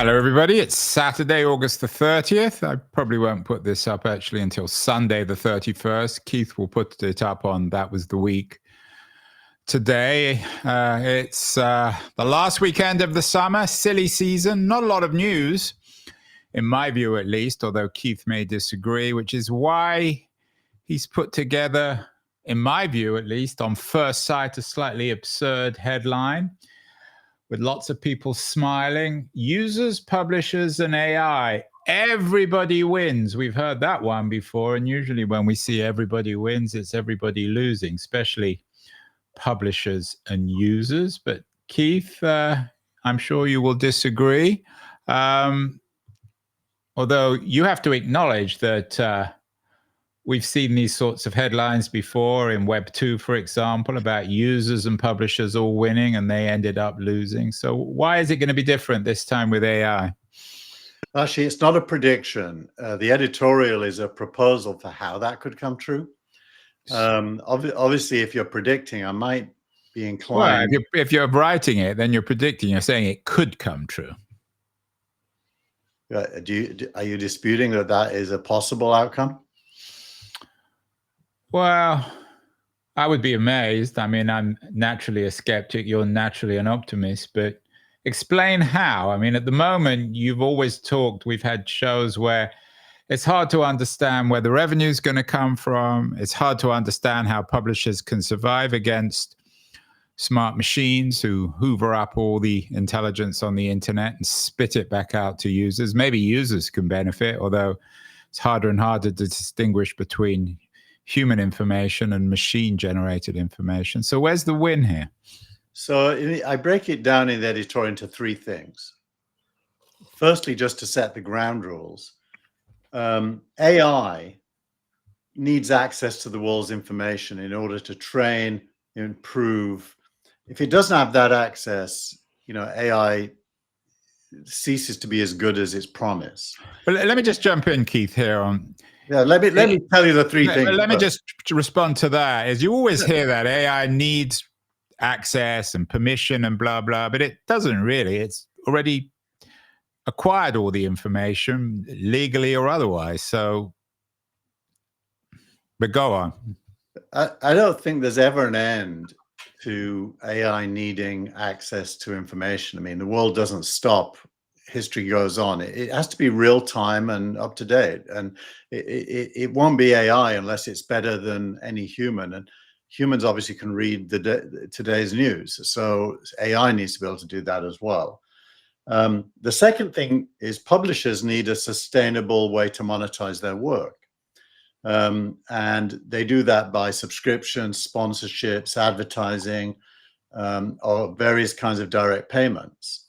Hello, everybody. It's Saturday, August the 30th. I probably won't put this up actually until Sunday, the 31st. Keith will put it up on That Was the Week. Today, it's the last weekend of the summer, silly season. Not a lot of news, in my view at least, although Keith may disagree, which is why he's put together, in my view at least, on first sight, a slightly absurd headline with lots of people smiling. Users, publishers, and AI. Everybody wins. We've heard that one before, and usually when we see everybody wins, it's everybody losing, especially publishers and users. But Keith, I'm sure you will disagree. Although you have to acknowledge that we've seen these sorts of headlines before in Web 2, for example, about users and publishers all winning and they ended up losing. So why is it going to be different this time with AI? Actually, it's not a prediction. The editorial is a proposal for how that could come true. Obviously, if you're predicting, I might be inclined. Well, if you're writing it, then you're predicting. You're saying it could come true. Are you disputing that that is a possible outcome? Well, I would be amazed. I mean, I'm naturally a skeptic. You're naturally an optimist. But explain how. I mean, at the moment, you've always talked, we've had shows where it's hard to understand where the revenue is going to come from. It's hard to understand how publishers can survive against smart machines who hoover up all the intelligence on the internet and spit it back out to users. Maybe users can benefit, although it's harder and harder to distinguish between human information and machine-generated information. So where's the win here? So I break it down in the editorial into three things. Firstly, just to set the ground rules, AI needs access to the world's information in order to train, improve. If it doesn't have that access, AI ceases to be as good as its promise. But let me just jump in, Keith, here on. Yeah, let me tell you the three things. Let me just respond to that. As you always hear that AI needs access and permission and blah, blah, but it doesn't really. It's already acquired all the information, legally or otherwise. So, but go on. I don't think there's ever an end to AI needing access to information. I mean, the world doesn't stop. History goes on. It has to be real time and up to date, and it won't be AI unless it's better than any human. And humans obviously can read today's news, so AI needs to be able to do that as well. The second thing is publishers need a sustainable way to monetize their work, and they do that by subscriptions, sponsorships, advertising, or various kinds of direct payments.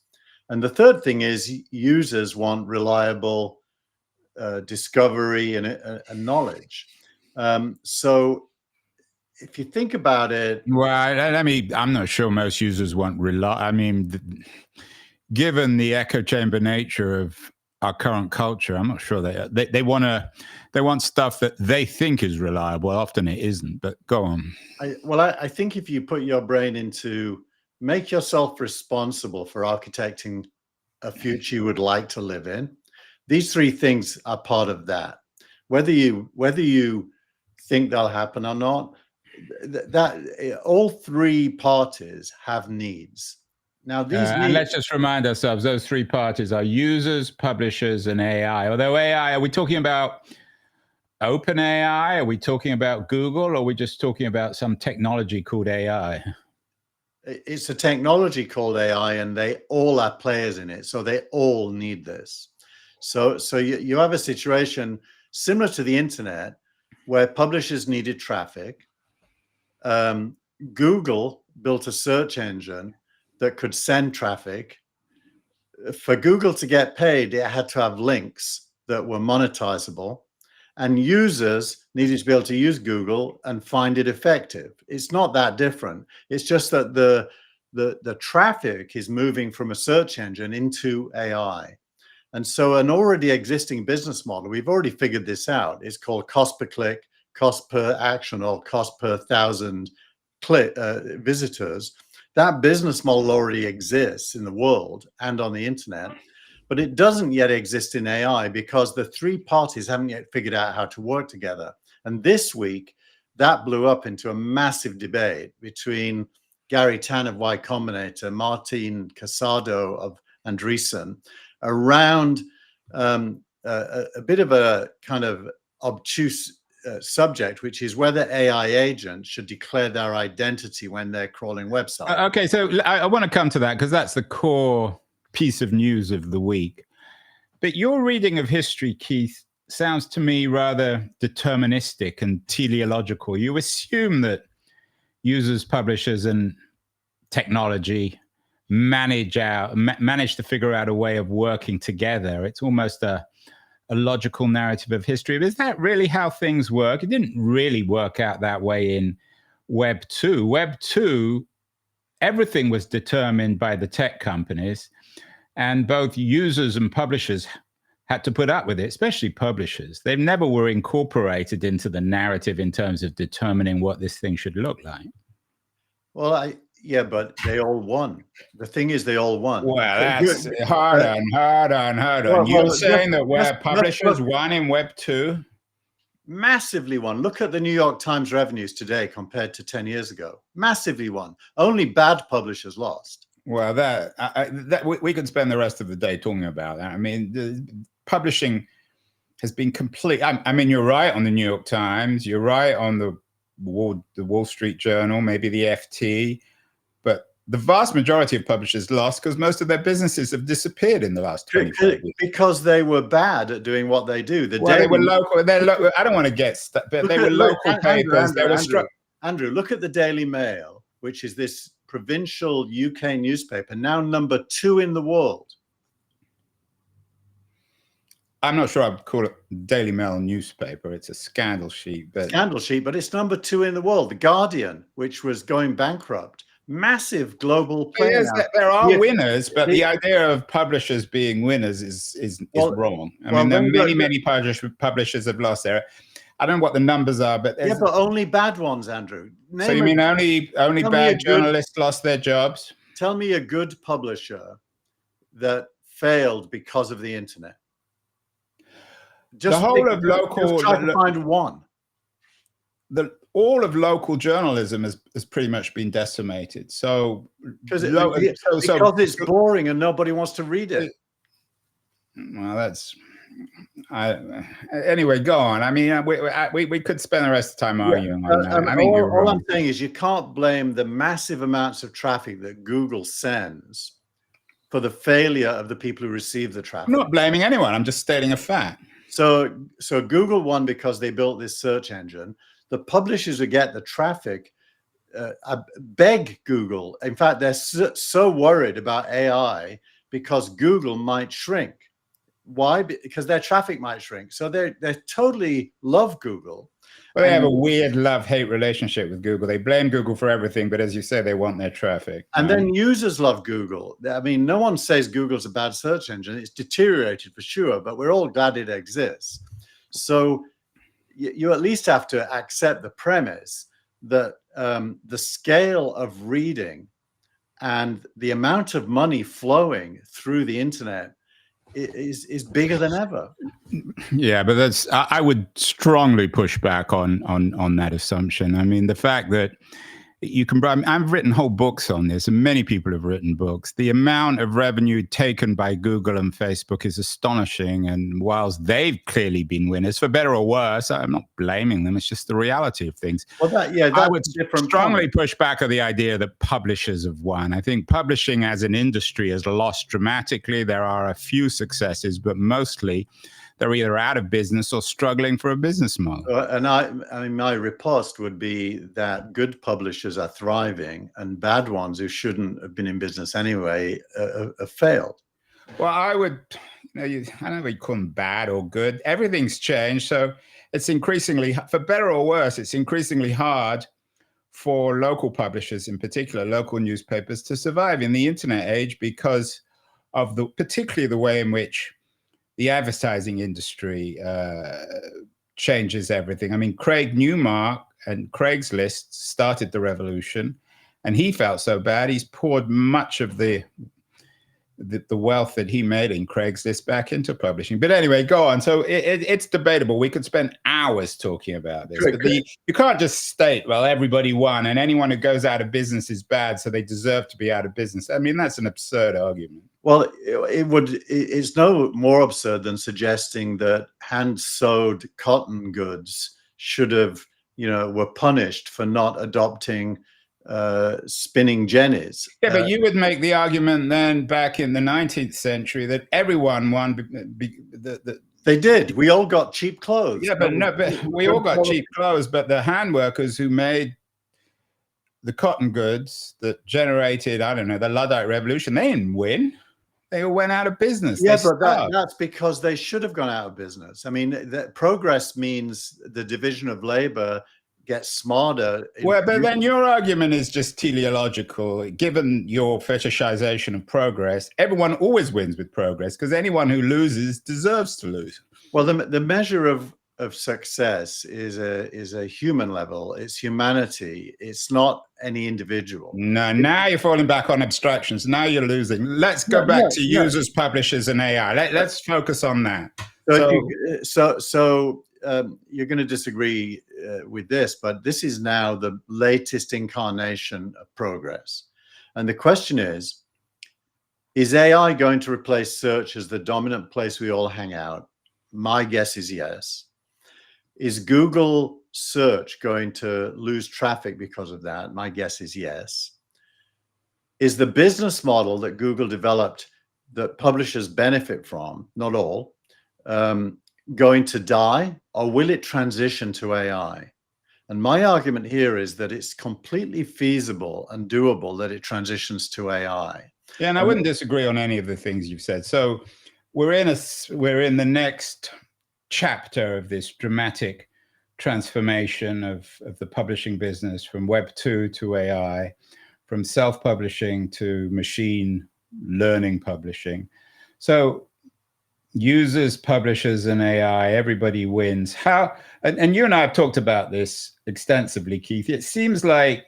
And the third thing is users want reliable discovery and knowledge. So if you think about it. Well, I'm not sure most users want I mean, given the echo chamber nature of our current culture, I'm not sure they want stuff that they think is reliable. Often it isn't, but go on. I think if you put your brain into make yourself responsible for architecting a future you would like to live in. These three things are part of that. Whether you think they'll happen or not, that all three parties have needs. Now, these and let's just remind ourselves, those three parties are users, publishers, and AI. Although AI, are we talking about OpenAI? Are we talking about Google? Or are we just talking about some technology called AI? It's a technology called AI, and they all are players in it. So they all need this. So you have a situation similar to the internet where publishers needed traffic. Google built a search engine that could send traffic. For Google to get paid, it had to have links that were monetizable, and users needed to be able to use Google and find it effective. It's not that different. It's just that the traffic is moving from a search engine into AI. And so an already existing business model, we've already figured this out. It's called cost per click, cost per action, or cost per 1,000 visitors. That business model already exists in the world and on the internet. but it doesn't yet exist in AI because the three parties haven't yet figured out how to work together. And this week, that blew up into a massive debate between Gary Tan of Y Combinator, Martin Casado of Andreessen, around a bit of a kind of obtuse subject, which is whether AI agents should declare their identity when they're crawling websites. Okay, so I want to come to that because that's the core piece of news of the week. But your reading of history, Keith, sounds to me rather deterministic and teleological. You assume that users, publishers, and technology manage to figure out a way of working together. It's almost a logical narrative of history. But is that really how things work? It didn't really work out that way in Web 2. Web 2, everything was determined by the tech companies, and both users and publishers had to put up with it, especially publishers. They never were incorporated into the narrative in terms of determining what this thing should look like. Well, yeah, but they all won. The thing is, they all won. Well, that's hold on. You're saying that where publishers won in Web 2? Massively won. Look at the New York Times revenues today compared to 10 years ago. Massively won. Only bad publishers lost. Well, we could spend the rest of the day talking about that. I mean, publishing has been complete. I mean, you're right on the New York Times. You're right on the Wall Street Journal, maybe the FT. But the vast majority of publishers lost because most of their businesses have disappeared in the last 25 years. Because they were bad at doing what they do. They were local. I don't want to get stuck, but they were local papers. Andrew, look at the Daily Mail, which is this provincial UK newspaper, now number 2 in the world. I'm not sure I'd call it Daily Mail newspaper. It's a scandal sheet. But it's number 2 in the world. The Guardian, which was going bankrupt, massive global player. Yes, there are winners, but the idea of publishers being winners is wrong. I mean, there are many publishers have lost there. I don't know what the numbers are, but but only bad ones, Andrew. So you mean only bad journalists lost their jobs? Tell me a good publisher that failed because of the internet. Just the whole of local. Just try to find one. All of local journalism has pretty much been decimated. So because it's boring and nobody wants to read it. Well, anyway, go on. I mean, we could spend the rest of the time arguing on that. I mean, all I'm saying is you can't blame the massive amounts of traffic that Google sends for the failure of the people who receive the traffic. I'm not blaming anyone. I'm just stating a fact. So Google won because they built this search engine. The publishers who get the traffic beg Google. In fact, they're so worried about AI because Google might shrink. Why? Because their traffic might shrink. So they totally love Google. Well, they have a weird love-hate relationship with Google. They blame Google for everything, but as you say, they want their traffic. And then users love Google. I mean, no one says Google's a bad search engine. It's deteriorated for sure, but we're all glad it exists. So you at least have to accept the premise that the scale of reading and the amount of money flowing through the internet is bigger than ever. Yeah, but I would strongly push back on that assumption. I mean, the fact that you can, I've written whole books on this, and many people have written books. The amount of revenue taken by Google and Facebook is astonishing. And whilst they've clearly been winners, for better or worse, I'm not blaming them. It's just the reality of things. Well, I would strongly push back on the idea that publishers have won. I think publishing as an industry has lost dramatically. There are a few successes, but mostly they're either out of business or struggling for a business model. And I mean, my riposte would be that good publishers are thriving and bad ones who shouldn't have been in business anyway have failed. Well, I would, I don't know if you call them bad or good. Everything's changed. So it's increasingly, for better or worse, it's increasingly hard for local publishers, in particular, local newspapers, to survive in the internet age because of particularly the way in which the advertising industry changes everything. I mean, Craig Newmark and Craigslist started the revolution, and he felt so bad he's poured much of the the wealth that he made in Craigslist back into publishing. But anyway, go on. So it's debatable. We could spend hours talking about this. But you can't just state, well, everybody won and anyone who goes out of business is bad, so they deserve to be out of business. I mean, that's an absurd argument. Well, it's no more absurd than suggesting that hand-sewed cotton goods should have, were punished for not adopting spinning jennies. Yeah, but you would make the argument then back in the 19th century that everyone won. They did. We all got cheap clothes. Yeah, but we all got cheap clothes. But the hand workers who made the cotton goods that generated, I don't know, the Luddite Revolution, they didn't win. They all went out of business. Yeah, but that's because they should have gone out of business. I mean, progress means the division of labor gets smarter. Well, but then your argument is just teleological. Given your fetishization of progress, everyone always wins with progress because anyone who loses deserves to lose. Well, the measure of success is a human level. It's humanity. It's not any individual. No, now you're falling back on abstractions. Now you're losing. Let's go back to users, publishers, and AI. Let's focus on that. So you're going to disagree with this, but this is now the latest incarnation of progress. And the question is AI going to replace search as the dominant place we all hang out? My guess is yes. Is Google search going to lose traffic because of that? My guess is yes. Is the business model that Google developed that publishers benefit from, not all, going to die, or will it transition to AI? And my argument here is that it's completely feasible and doable that it transitions to AI. Yeah, and I wouldn't disagree on any of the things you've said. So we're in the next chapter of this dramatic transformation of the publishing business from Web 2 to AI, from self-publishing to machine learning publishing. So users, publishers, and AI, everybody wins. And you and I have talked about this extensively, Keith. It seems like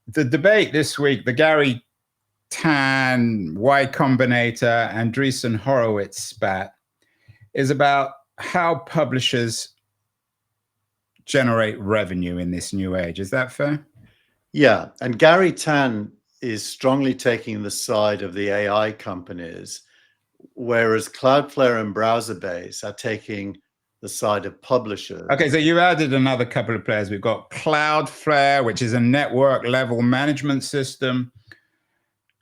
the debate this week, the Gary Tan, Y Combinator, Andreessen Horowitz spat, is about how publishers generate revenue in this new age. Is that fair? Yeah, and Gary Tan is strongly taking the side of the AI companies, whereas Cloudflare and Browserbase are taking the side of publishers. Okay, so you added another couple of players. We've got Cloudflare, which is a network level management system,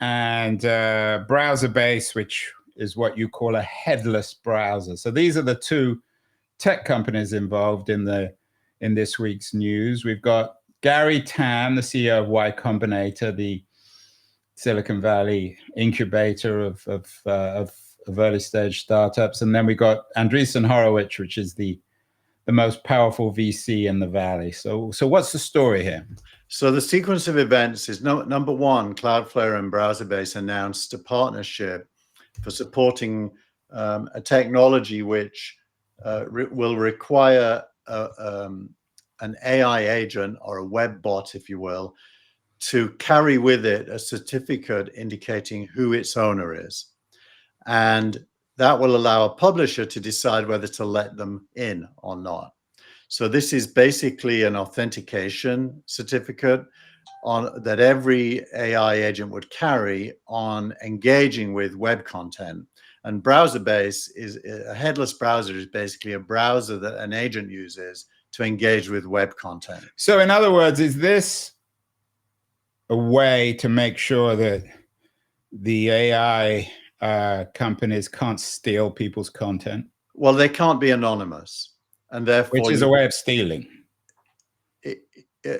and Browserbase, which is what you call a headless browser. So these are the two tech companies involved in this week's news. We've got Gary Tan, the CEO of Y Combinator, the Silicon Valley incubator of early stage startups, and then we got Andreessen Horowitz, which is the most powerful VC in the Valley. So what's the story here? So the sequence of events is number one, Cloudflare and Browserbase announced a partnership for supporting a technology which will require an AI agent or a web bot, if you will, to carry with it a certificate indicating who its owner is. And that will allow a publisher to decide whether to let them in or not. So this is basically an authentication certificate that every AI agent would carry on engaging with web content. And Browserbase is a headless browser, is basically a browser that an agent uses to engage with web content. So in other words, is this a way to make sure that the AI companies can't steal people's content? Well, they can't be anonymous, and therefore, which is a way of stealing.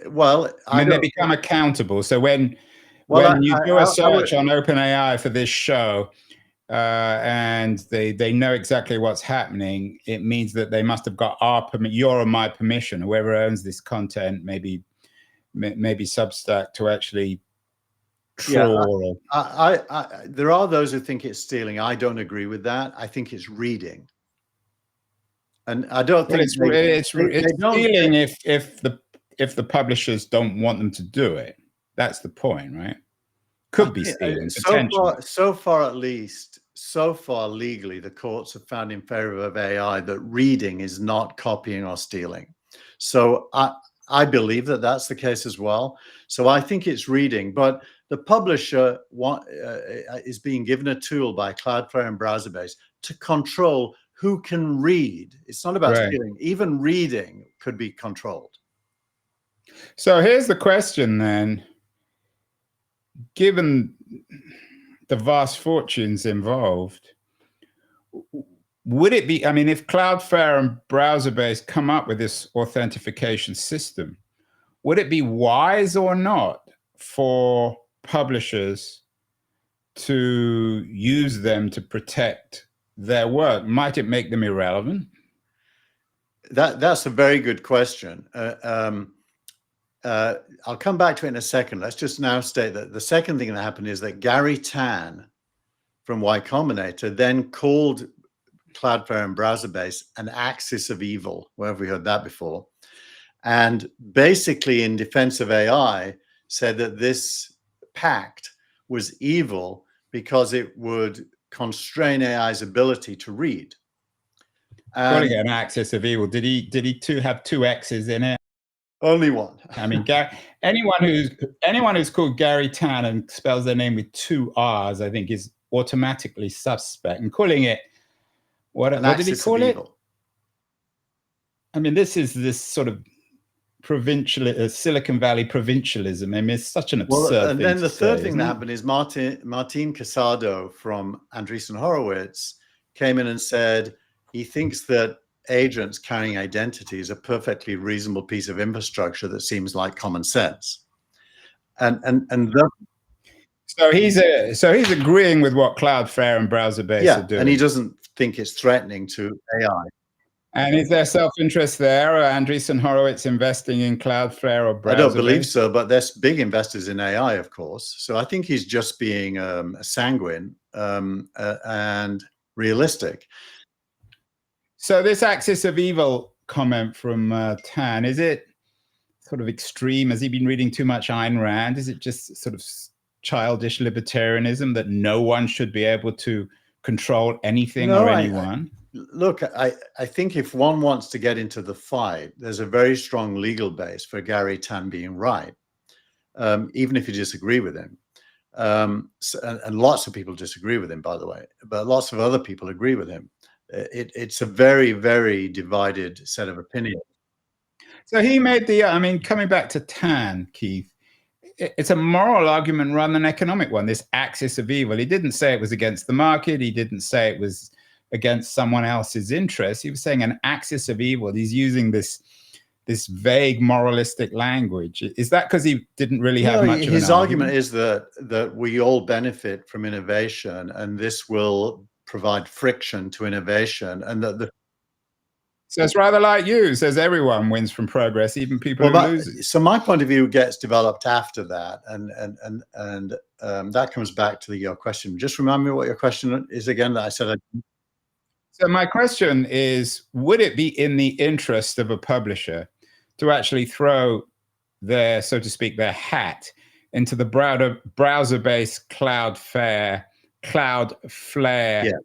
Well, I mean, they become accountable. So when you do a search on OpenAI for this show, and they know exactly what's happening, it means that they must have got your or my permission, whoever owns this content, maybe Substack, to actually troll. Yeah, there are those who think it's stealing. I don't agree with that. I think it's reading, and I don't think it's stealing if the publishers don't want them to do it. That's the point, right? could be stealing So potentially. far at least, so far legally, the courts have found in favor of AI that reading is not copying or stealing. So I believe that that's the case as well. So I think it's reading, but the publisher is being given a tool by Cloudflare and Browserbase to control who can read. It's not about stealing. Even reading could be controlled. So here's the question then. Given the vast fortunes involved, would it be, I mean, if Cloudflare and Browserbase come up with this authentication system, would it be wise or not for publishers to use them to protect their work? Might it make them irrelevant? That's a very good question. I'll come back to it in a second. Let's just now state that the second thing that happened is that Gary Tan from Y Combinator then called Cloudflare and Browserbase an axis of evil. Where have we heard that before? And basically, in defense of AI, said that this pact was evil because it would constrain AI's ability to read. Calling it an axis of evil. Did he have two X's in it? Only one. I mean, anyone who's called Gary Tan and spells their name with two R's, I think, is automatically suspect. And calling it what did he call it? I mean, this is this sort of provincial Silicon Valley provincialism. I mean, it's such an absurd and thing then the third say, thing that happened is Martin Casado from Andreessen Horowitz came in and said he thinks that agents carrying identity is a perfectly reasonable piece of infrastructure that seems like common sense. So he's agreeing with what Cloudflare and Browserbase are doing. And he doesn't think it's threatening to AI. And is there self-interest there? Or Andreessen Horowitz investing in Cloudflare or Browserbase? I don't believe so, but there's big investors in AI, of course. So I think he's just being sanguine and realistic. So this axis of evil comment from Tan, is it sort of extreme? Has he been reading too much Ayn Rand? Is it just sort of childish libertarianism that no one should be able to control anything or anyone? Look, I think if one wants to get into the fight, there's a very strong legal base for Gary Tan being right, even if you disagree with him. And lots of people disagree with him, by the way, but lots of other people agree with him. It's a very, very divided set of opinions. So he made the, I mean, coming back to Tan, Keith, it's a moral argument rather than an economic one, this axis of evil. He didn't say it was against the market. He didn't say it was against someone else's interests. He was saying an axis of evil. He's using this vague moralistic language. Is that because he didn't really have much of an His argument is that we all benefit from innovation, and this will provide friction to innovation, and that so it's rather like you, says everyone wins from progress, even people who lose. So my point of view gets developed after that, and that comes back to your question. Just remind me what your question is again. That I said. So my question is, would it be in the interest of a publisher to actually throw their, so to speak, their hat into the browser-based Cloudflare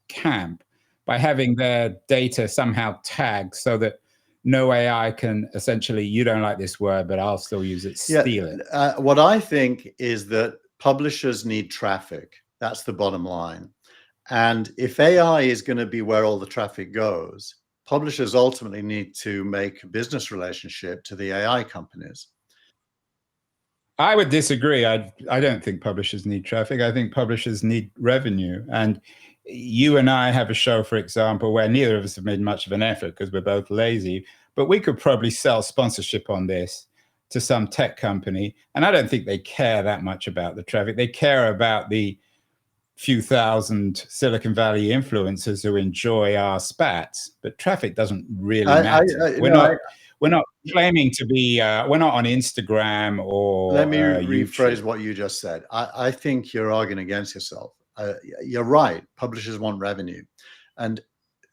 camp by having their data somehow tagged so that no AI can essentially, you don't like this word, but I'll still use it, steal it? What I think is that publishers need traffic. That's the bottom line. And if AI is going to be where all the traffic goes, publishers ultimately need to make a business relationship to the AI companies. I would disagree. I don't think publishers need traffic. I think publishers need revenue. And you and I have a show, for example, where neither of us have made much of an effort because we're both lazy, but we could probably sell sponsorship on this to some tech company. And I don't think they care that much about the traffic. They care about the few thousand Silicon Valley influencers who enjoy our spats, but traffic doesn't really matter. We're not claiming to be, we're not on Instagram or Let me rephrase YouTube. what you just said. I think you're arguing against yourself. You're right. Publishers want revenue. And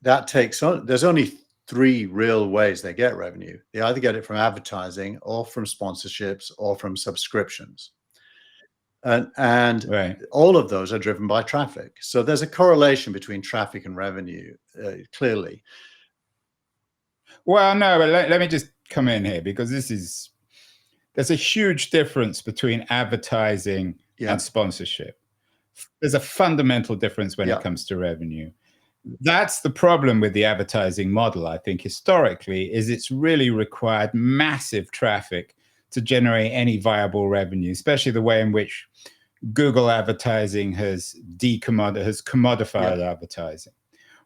that takes on, there's only three real ways they get revenue. They either get it from advertising or from sponsorships or from subscriptions. And Right. all of those are driven by traffic. So there's a correlation between traffic and revenue, clearly. Well, no, but let me just come in here, because there's a huge difference between advertising Yeah. and sponsorship. There's a fundamental difference when Yeah. it comes to revenue. That's the problem with the advertising model, I think, historically, is it's really required massive traffic to generate any viable revenue, especially the way in which Google advertising has commodified advertising.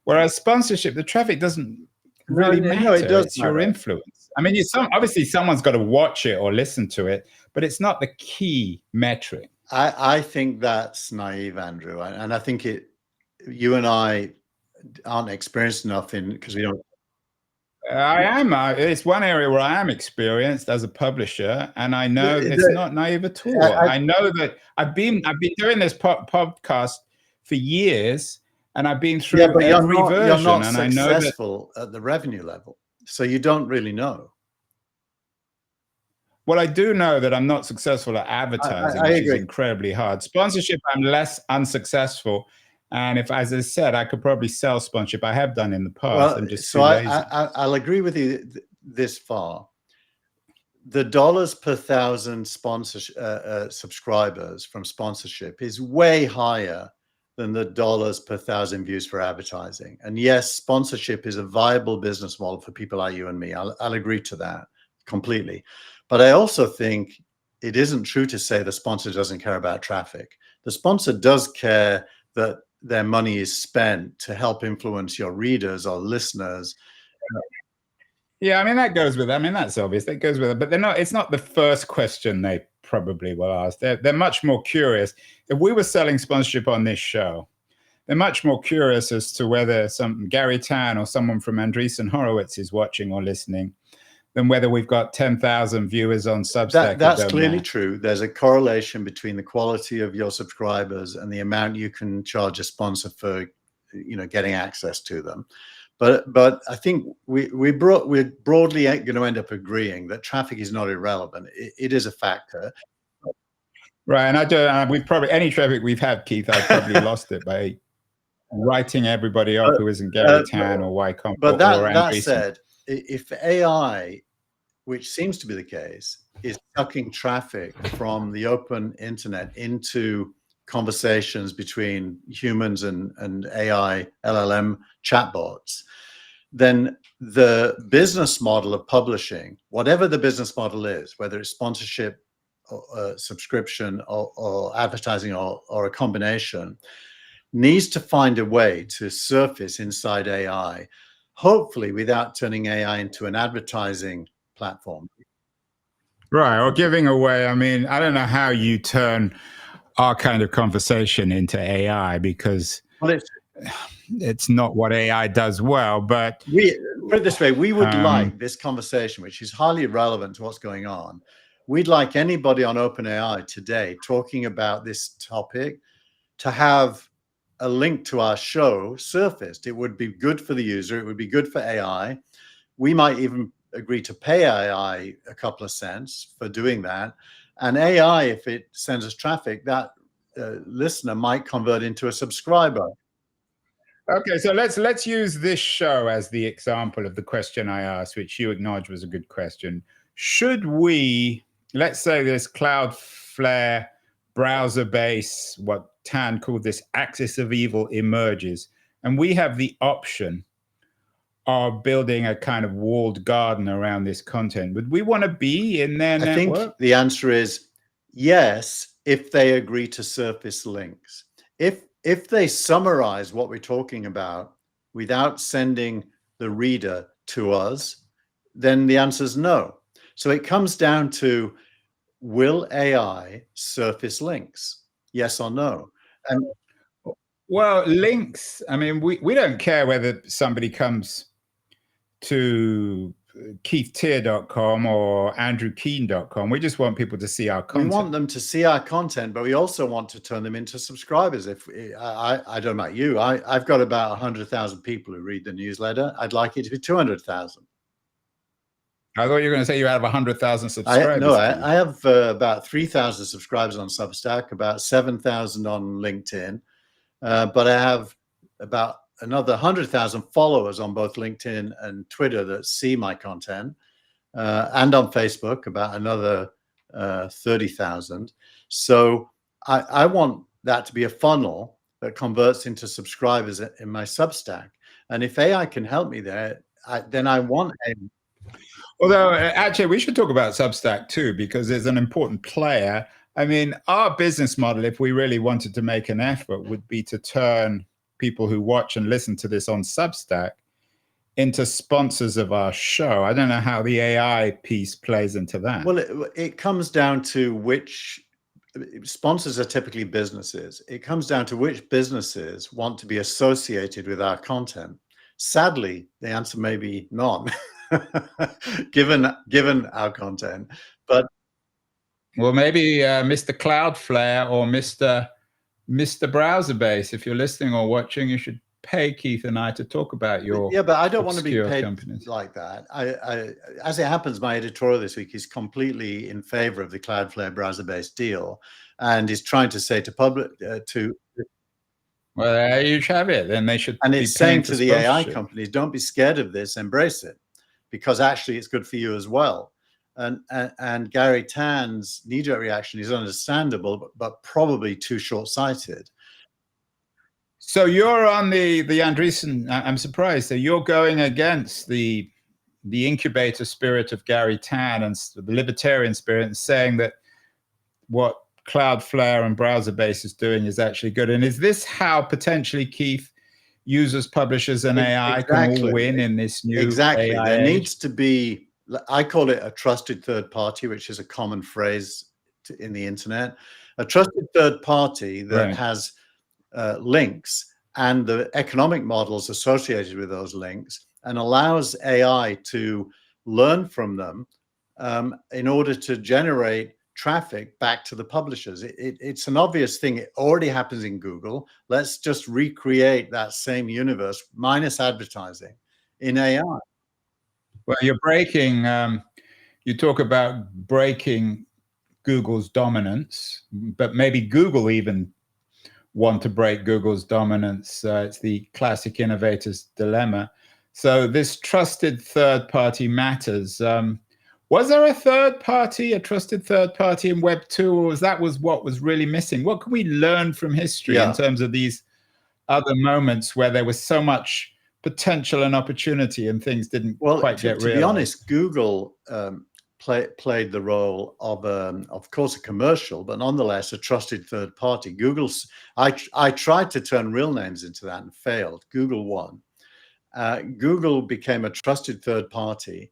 Whereas sponsorship, the traffic doesn't really matter. No, it does It's your matter. influence. I mean, obviously someone's got to watch it or listen to it, but it's not the key metric. I think that's naive, Andrew, and I think you and I aren't experienced enough because we don't. I am. It's one area where I am experienced as a publisher, and I know it's not naive at all. I know that I've been doing this podcast for years, and I've been through every version. You're not and I know successful at the revenue level, so you don't really know. Well, I do know that I'm not successful at advertising, which is incredibly hard. Sponsorship, I'm less unsuccessful. And as I said, I could probably sell sponsorship. I have done in the past. Well, I'm just so I'll agree with you this far. The dollars per thousand subscribers from sponsorship is way higher than the dollars per thousand views for advertising. And yes, sponsorship is a viable business model for people like you and me. I'll agree to that completely. But I also think it isn't true to say the sponsor doesn't care about traffic. The sponsor does care that their money is spent to help influence your readers or listeners. Yeah, I mean, that goes with it. I mean, that's obvious. That goes with it. But it's not the first question they probably will ask. They're much more curious. If we were selling sponsorship on this show, they're much more curious as to whether Gary Tan or someone from Andreessen Horowitz is watching or listening than whether we've got 10,000 viewers on Substack. That's clearly true. There's a correlation between the quality of your subscribers and the amount you can charge a sponsor for, getting access to them. But I think we're broadly going to end up agreeing that traffic is not irrelevant. It is a factor. Right, and we've probably any traffic we've had, Keith, I've probably lost it by writing everybody up who isn't Gary Tan or Y Combinator. But that said, if AI, which seems to be the case, is sucking traffic from the open internet into conversations between humans and AI LLM chatbots, then the business model of publishing, whatever the business model is, whether it's sponsorship or subscription or advertising or a combination, needs to find a way to surface inside AI, hopefully without turning AI into an advertising platform. Right, or giving away. I mean, I don't know how you turn our kind of conversation into AI, because it's not what AI does well. But put it this way, we would like this conversation, which is highly relevant to what's going on. We'd like anybody on OpenAI today talking about this topic to have a link to our show surfaced. It would be good for the user. It would be good for AI. We might even agree to pay AI a couple of cents for doing that. And AI, if it sends us traffic, that listener might convert into a subscriber. Okay, so let's use this show as the example of the question I asked, which you acknowledged was a good question. Should we, let's say this Cloudflare browser-based, what Tan called this axis of evil emerges, and we have the option of building a kind of walled garden around this content, would we want to be in their network? I think the answer is yes, if they agree to surface links. If they summarize what we're talking about without sending the reader to us, then the answer is no. So it comes down to, will AI surface links? Yes or no? And well, links, I mean, we don't care whether somebody comes to keithtier.com or andrewkeen.com. We just want people to see our content. We want them to see our content, but we also want to turn them into subscribers. If I don't know about you, I've got about 100,000 people who read the newsletter. I'd like it to be 200,000. I thought you were going to say you have 100,000 I subscribers. have about 3,000 subscribers on Substack, about 7,000 on LinkedIn, but I have about another 100,000 followers on both LinkedIn and Twitter that see my content, and on Facebook, about another 30,000. So I want that to be a funnel that converts into subscribers in my Substack. And if AI can help me there, then I want a. Although, actually, we should talk about Substack too, because there's an important player. I mean, our business model, if we really wanted to make an effort, would be to turn people who watch and listen to this on Substack into sponsors of our show. I don't know how the AI piece plays into that. Well, it comes down to which sponsors are typically businesses. It comes down to which businesses want to be associated with our content. Sadly, the answer may be none, given our content. But well, maybe Mr. Cloudflare or Mr. Browserbase, if you're listening or watching, you should pay Keith and I to talk about your but I don't want to be paid companies like that. I as it happens, my editorial this week is completely in favor of the Cloudflare browser-based deal, and is trying to say to public well, there you have it. Then they should. And it's saying to the AI companies, don't be scared of this, embrace it, because actually it's good for you as well. And Gary Tan's knee-jerk reaction is understandable, but probably too short-sighted. So you're on the Andreessen. I'm surprised. So you're going against the incubator spirit of Gary Tan and the libertarian spirit, and saying that what Cloudflare and Browserbase is doing is actually good. And is this how potentially, Keith, users, publishers, and AI can all win in this new AI there age? Needs to be, I call it a trusted third party, which is a common phrase in the internet. A trusted third party that has links and the economic models associated with those links, and allows AI to learn from them in order to generate traffic back to the publishers. It's an obvious thing. It already happens in Google. Let's just recreate that same universe minus advertising in AI. Well, you're breaking, you talk about breaking Google's dominance, but maybe Google even want to break Google's dominance. It's the classic innovator's dilemma. So this trusted third party matters. Was there a third party, a trusted third party in Web 2, or was what was really missing? What can we learn from history in terms of these other moments where there was so much potential and opportunity and things didn't quite get realized? To be honest, Google played the role of course, a commercial, but nonetheless a trusted third party. I tried to turn real names into that and failed. Google won. Google became a trusted third party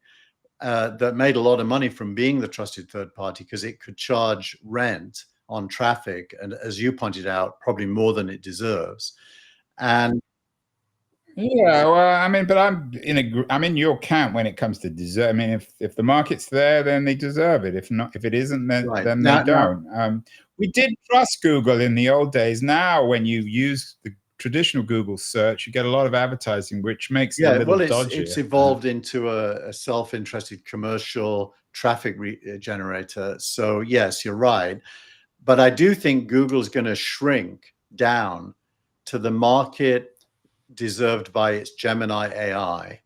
that made a lot of money from being the trusted third party, because it could charge rent on traffic, and as you pointed out, probably more than it deserves. And yeah, well, I mean, but I'm in your camp when it comes to deserve. I mean, if the market's there, then they deserve it. If not, if it isn't, then they don't. We did trust Google in the old days. Now, when you use the traditional Google search, you get a lot of advertising, which makes it a little dodgy. It's evolved into a self-interested commercial traffic generator. So yes, you're right. But I do think Google's going to shrink down to the market deserved by its Gemini AI,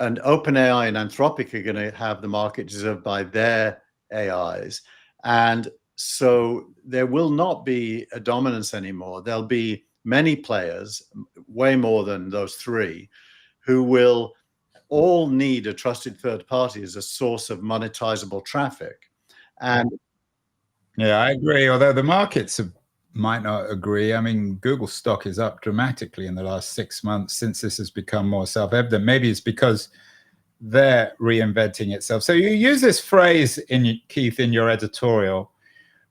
and OpenAI and Anthropic are going to have the market deserved by their AIs. And so there will not be a dominance anymore. There'll be many players, way more than those three, who will all need a trusted third party as a source of monetizable traffic. And yeah, I agree. Although the markets might not agree. I mean, Google stock is up dramatically in the last 6 months since this has become more self-evident. Maybe it's because they're reinventing itself. So you use this phrase, Keith, in your editorial,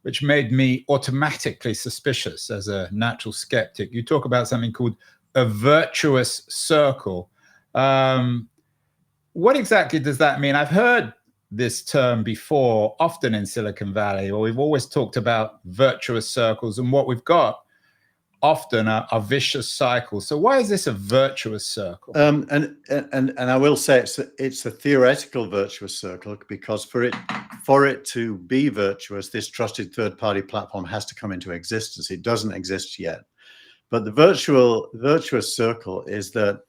which made me automatically suspicious as a natural skeptic. You talk about something called a virtuous circle. What exactly does that mean? I've heard this term before, often in Silicon Valley, or we've always talked about virtuous circles. And what we've got often a vicious cycle. So why is this a virtuous circle? And I will say it's a theoretical virtuous circle, because for it to be virtuous, this trusted third-party platform has to come into existence. It doesn't exist yet. But the virtuous circle is that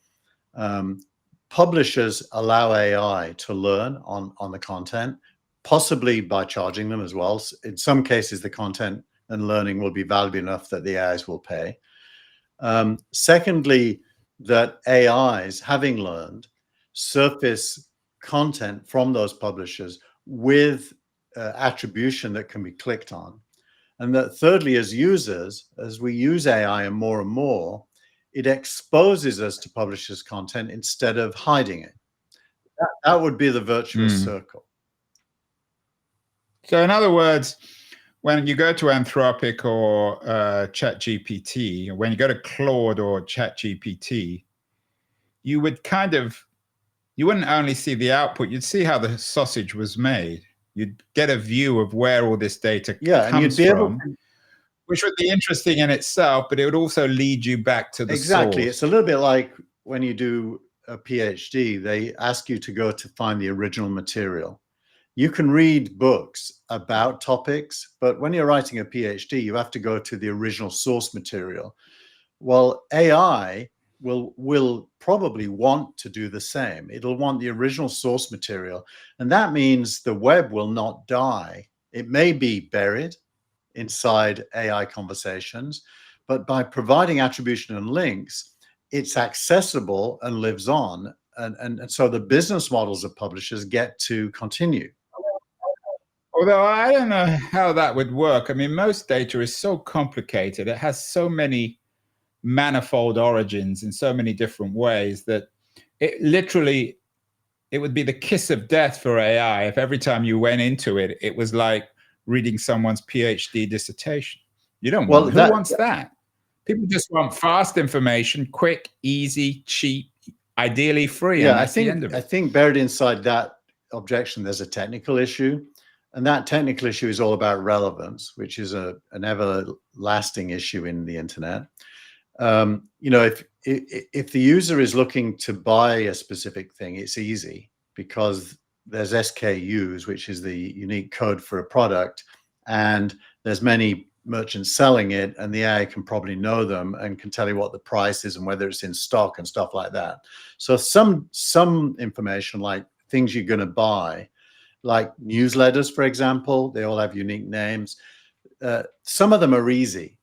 publishers allow AI to learn on the content, possibly by charging them as well. In some cases, the content and learning will be valuable enough that the AIs will pay. Secondly, that AIs, having learned, surface content from those publishers with attribution that can be clicked on. And that thirdly, as users, as we use AI and more, it exposes us to publishers' content instead of hiding it. That would be the virtuous circle. So in other words, when you go to Anthropic or ChatGPT, when you go to Claude or ChatGPT, you wouldn't only see the output, you'd see how the sausage was made. You'd get a view of where all this data comes from, which would be interesting in itself, but it would also lead you back to the source. It's a little bit like when you do a PhD, they ask you to go to find the original material. You can read books about topics, but when you're writing a PhD, you have to go to the original source material. Well, AI will probably want to do the same. It'll want the original source material, and that means the web will not die. It may be buried inside AI conversations, but by providing attribution and links, it's accessible and lives on, and so the business models of publishers get to continue. Although I don't know how that would work. I mean, most data is so complicated. It has so many manifold origins in so many different ways that it would be the kiss of death for AI if every time you went into it, it was like reading someone's PhD dissertation. You don't want, who wants that? People just want fast information, quick, easy, cheap, ideally free. Yeah, I think buried inside that objection, there's a technical issue. And that technical issue is all about relevance, which is an everlasting issue in the internet. If the user is looking to buy a specific thing, it's easy because there's SKUs, which is the unique code for a product, and there's many merchants selling it, and the AI can probably know them and can tell you what the price is and whether it's in stock and stuff like that. So some information, like things you're going to buy, like newsletters, for example, they all have unique names. Some of them are easy.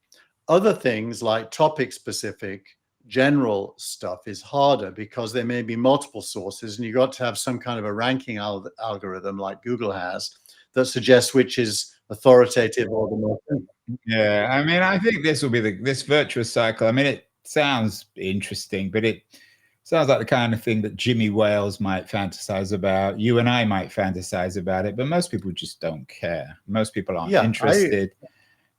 Other things like topic specific, general stuff is harder because there may be multiple sources, and you got to have some kind of a ranking algorithm like Google has that suggests which is authoritative or the more. Yeah, I mean, I think this will be this virtuous cycle. I mean, it sounds interesting, but it sounds like the kind of thing that Jimmy Wales might fantasize about. You and I might fantasize about it, but most people just don't care. Most people aren't interested.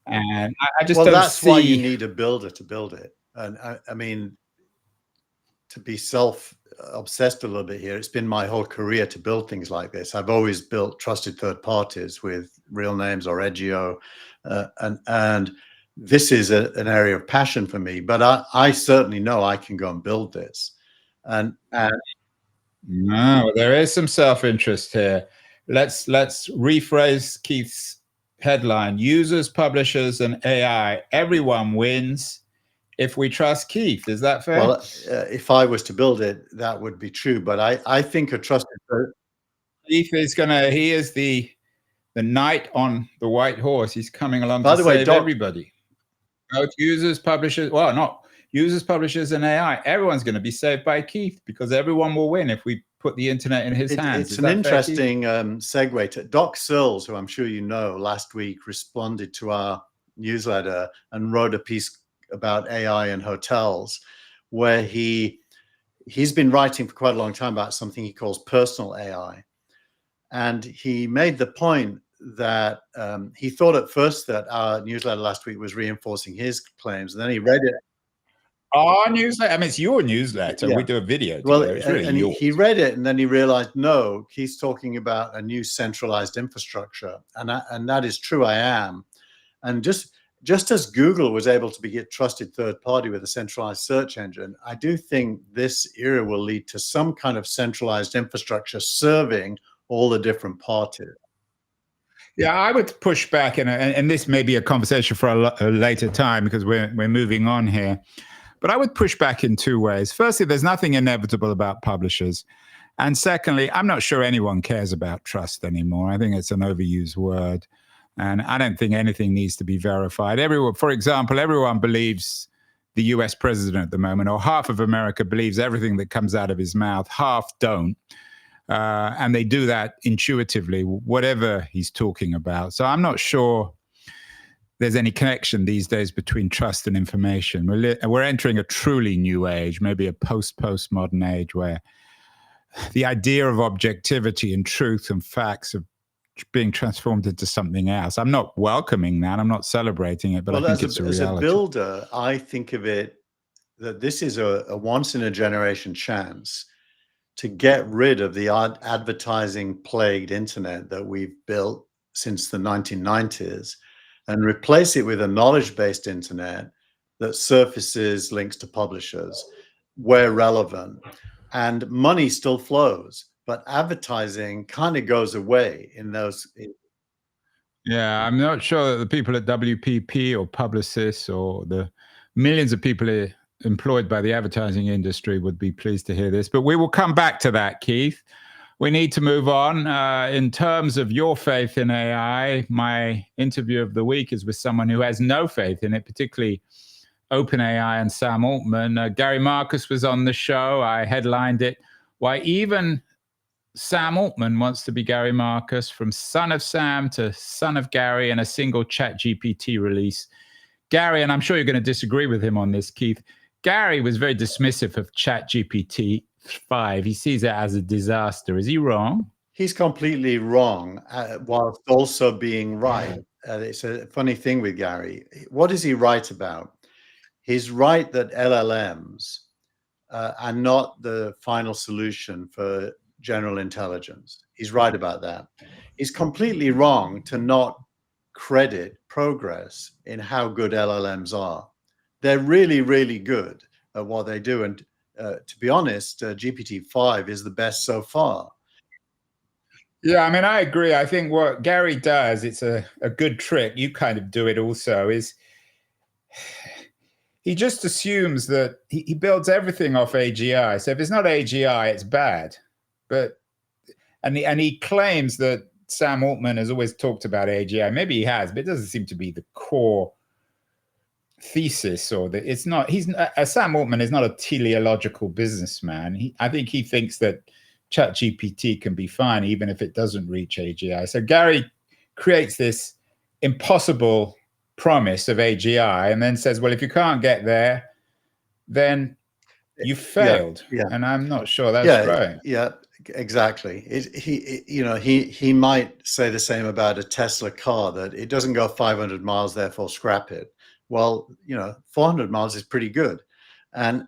And I just don't that's see. Why you need a builder to build it. And I mean, to be self-obsessed a little bit here, it's been my whole career to build things like this. I've always built trusted third parties with Real Names or Edgio, and this is an area of passion for me. But I certainly know I can go and build this. And no, there is some self-interest here. Let's rephrase Keith's headline: users, publishers, and AI. Everyone wins if we trust Keith. Is that fair? Well, if I was to build it, that would be true. But I think a trusted Keith is he is the knight on the white horse. He's coming along to save everybody. Both users, publishers, well, not users, publishers, and AI. Everyone's going to be saved by Keith because everyone will win if we put the internet in his hands. It's an interesting segue to Doc Sills, who I'm sure you know, last week responded to our newsletter and wrote a piece about AI and hotels, where he's been writing for quite a long time about something he calls personal AI. And he made the point that he thought at first that our newsletter last week was reinforcing his claims, and then he read it. Our newsletter? I mean, it's your newsletter. Yeah. We do a video together. Well, it's really and he read it, and then he realized, no, he's talking about a new centralized infrastructure, and that is true. I am, and just just as Google was able to be a trusted third party with a centralized search engine, I do think this era will lead to some kind of centralized infrastructure serving all the different parties. Yeah, I would push back, and this may be a conversation for a later time because we're moving on here. But I would push back in two ways. Firstly, there's nothing inevitable about publishers. And secondly, I'm not sure anyone cares about trust anymore. I think it's an overused word. And I don't think anything needs to be verified. Everyone, for example, everyone believes the US president at the moment, or half of America believes everything that comes out of his mouth, half don't. And they do that intuitively, whatever he's talking about. So I'm not sure there's any connection these days between trust and information. We're entering a truly new age, maybe a postmodern age, where the idea of objectivity and truth and facts are being transformed into something else. I'm not welcoming that. I'm not celebrating it, but I think it's a reality. As a builder, I think of it that this is a once in a generation chance to get rid of the advertising plagued internet that we've built since the 1990s and replace it with a knowledge-based internet that surfaces links to publishers where relevant, and money still flows, but advertising kind of goes away in those. Yeah, I'm not sure that the people at WPP or Publicis or the millions of people employed by the advertising industry would be pleased to hear this, but we will come back to that, Keith. We need to move on. In terms of your faith in AI, my interview of the week is with someone who has no faith in it, particularly OpenAI and Sam Altman. Gary Marcus was on the show. I headlined it. Why even Sam Altman wants to be Gary Marcus, from son of Sam to son of Gary, in a single ChatGPT release. Gary, and I'm sure you're going to disagree with him on this, Keith, Gary was very dismissive of ChatGPT 5. He sees it as a disaster. Is he wrong? He's completely wrong, whilst also being right. It's a funny thing with Gary. What is he right about? He's right that LLMs are not the final solution for general intelligence. He's right about that. He's completely wrong to not credit progress in how good LLMs are. They're really, really good at what they do. And to be honest, GPT-5 is the best so far. Yeah, I mean, I agree. I think what Gary does, it's a good trick. You kind of do it also, is he just assumes that he builds everything off AGI. So if it's not AGI, it's bad. And he claims that Sam Altman has always talked about AGI. Maybe he has, but it doesn't seem to be the core thesis, or that it's not. Sam Altman is not a teleological businessman. I think he thinks that ChatGPT can be fine even if it doesn't reach AGI. So Gary creates this impossible promise of AGI and then says, well, if you can't get there, then you failed. Yeah. And I'm not sure that's right. Yeah, exactly. He might say the same about a Tesla car, that it doesn't go 500 miles, therefore scrap it. Well, 400 miles is pretty good. And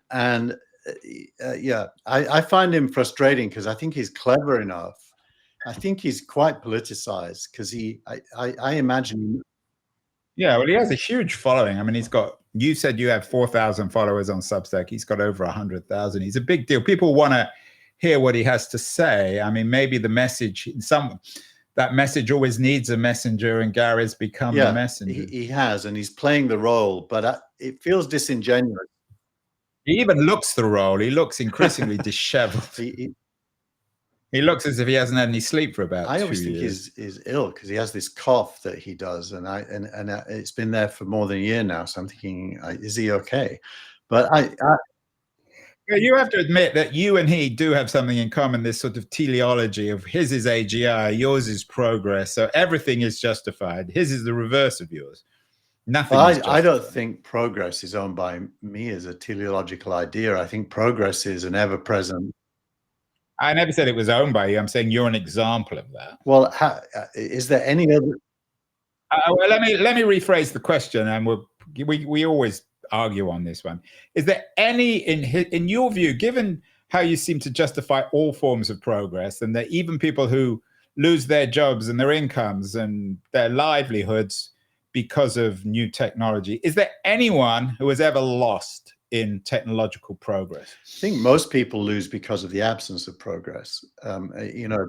I find him frustrating because I think he's clever enough. I think he's quite politicized because I imagine. Yeah, well, he has a huge following. I mean, you said you have 4,000 followers on Substack. He's got over 100,000. He's a big deal. People want to hear what he has to say. I mean, maybe the message, that message always needs a messenger, and Gary's become the messenger. He has, and he's playing the role, but it feels disingenuous. He even looks the role. He looks increasingly disheveled. He looks as if he hasn't had any sleep for about 2 years. I always think he's ill because he has this cough that he does, and it's been there for more than a year now. So I'm thinking, is he okay? But you have to admit that you and he do have something in common, this sort of teleology of his is AGI, yours is progress. So everything is justified. His is the reverse of yours. Nothing. I don't think progress is owned by me as a teleological idea. I think progress is an ever-present. I never said it was owned by you. I'm saying you're an example of that. Well, is there any other? Well, let me rephrase the question, and we always argue on this one. Is there any, in your view, given how you seem to justify all forms of progress, and that even people who lose their jobs and their incomes and their livelihoods because of new technology. Is there anyone who has ever lost in technological progress? I think most people lose because of the absence of progress. You know.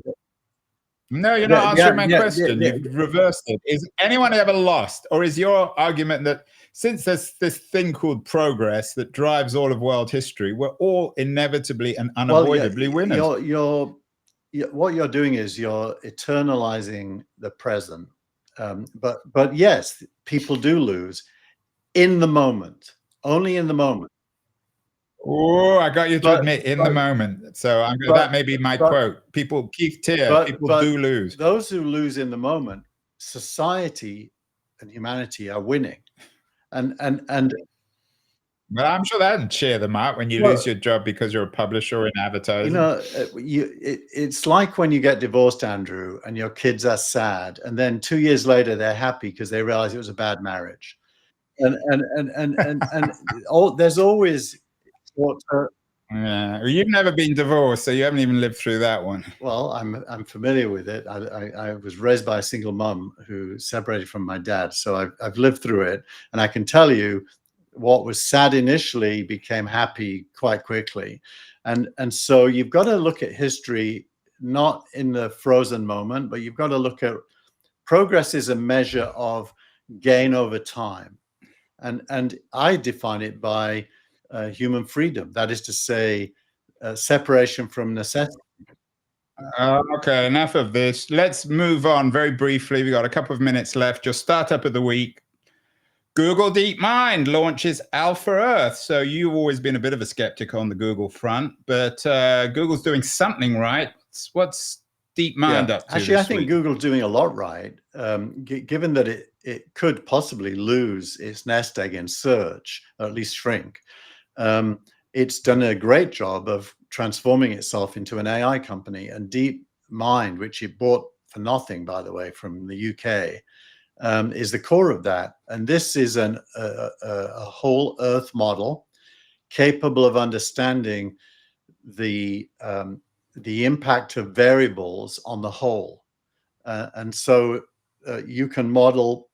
No, you're not answering my question. You've reversed it. Is anyone ever lost? Or is your argument that since there's this thing called progress that drives all of world history, we're all inevitably and unavoidably winners? What you're doing is you're eternalizing the present. But yes, people do lose in the moment, only in the moment. Oh, I got you to admit in the moment. So that may be my quote. People, Keith Teare, people do lose. Those who lose in the moment, society and humanity are winning. And well, I'm sure that doesn't cheer them up when you lose your job because you're a publisher or an advertiser. You know, it's like when you get divorced, Andrew, and your kids are sad, and then 2 years later they're happy because they realize it was a bad marriage. And there's always yeah, well, you've never been divorced, so you haven't even lived through that one. Well, I'm familiar with it. I was raised by a single mum who separated from my dad, so I've lived through it, and I can tell you what was sad initially became happy quite quickly. And so you've got to look at history not in the frozen moment, but you've got to look at progress is a measure of gain over time. And I define it by human freedom. That is to say, separation from necessity. Okay, enough of this. Let's move on very briefly. We got a couple of minutes left. Your startup of the week. Google DeepMind launches Alpha Earth. So you've always been a bit of a skeptic on the Google front, but Google's doing something right. What's DeepMind up to? Actually, I think Google's doing a lot right, given that it could possibly lose its nest egg in search, or at least shrink. It's done a great job of transforming itself into an AI company, and DeepMind, which it bought for nothing, by the way, from the UK, is the core of that. And this is a whole Earth model capable of understanding the impact of variables on the whole. And so you can model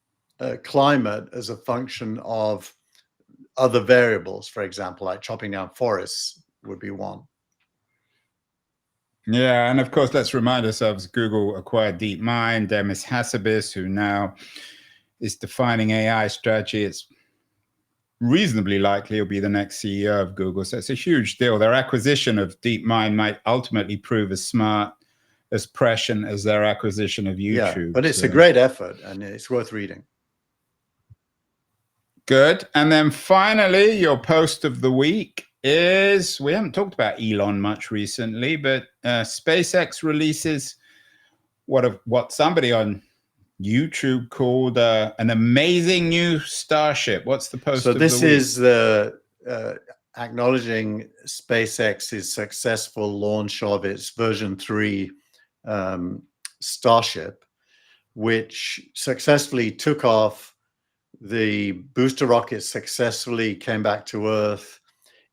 climate as a function of other variables, for example, like chopping down forests would be one. Yeah, and of course, let's remind ourselves, Google acquired DeepMind, Demis Hassabis, who now is defining AI strategy. It's reasonably likely he'll be the next CEO of Google. So it's a huge deal. Their acquisition of DeepMind might ultimately prove as smart, as prescient as their acquisition of YouTube. Yeah, but it's a great effort and it's worth reading. Good. And then finally, your post of the week is, we haven't talked about Elon much recently, but SpaceX releases what somebody on YouTube called an amazing new Starship. What's the post of the week? So this is acknowledging SpaceX's successful launch of its version 3 Starship, which successfully took off. The booster rocket successfully came back to Earth.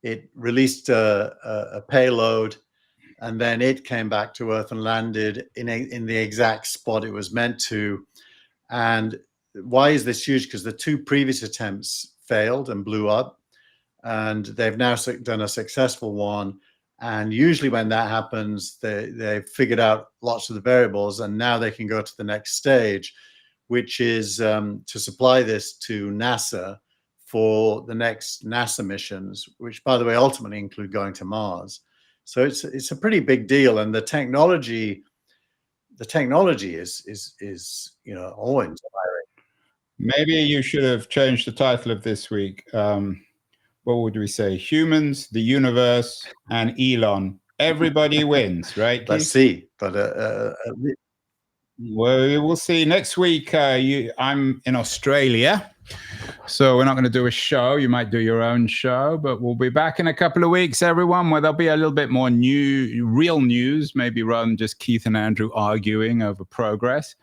It released a payload, and then it came back to Earth and landed in the exact spot it was meant to. And why is this huge? Because the 2 previous attempts failed and blew up, and they've now done a successful one. And usually when that happens, they've figured out lots of the variables, and now they can go to the next stage, which is to supply this to NASA for the next NASA missions, which, by the way, ultimately include going to Mars. So it's a pretty big deal, and the technology is awe-inspiring. Maybe you should have changed the title of this week. What would we say? Humans, the universe, and Elon. Everybody wins, right? Let's see, but well, we'll see next week. I'm in Australia, so we're not going to do a show. You might do your own show, but we'll be back in a couple of weeks, everyone, where there'll be a little bit more real news, maybe rather than just Keith and Andrew arguing over progress.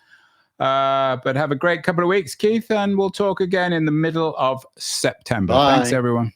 But have a great couple of weeks, Keith, and we'll talk again in the middle of September. Bye. Thanks, everyone.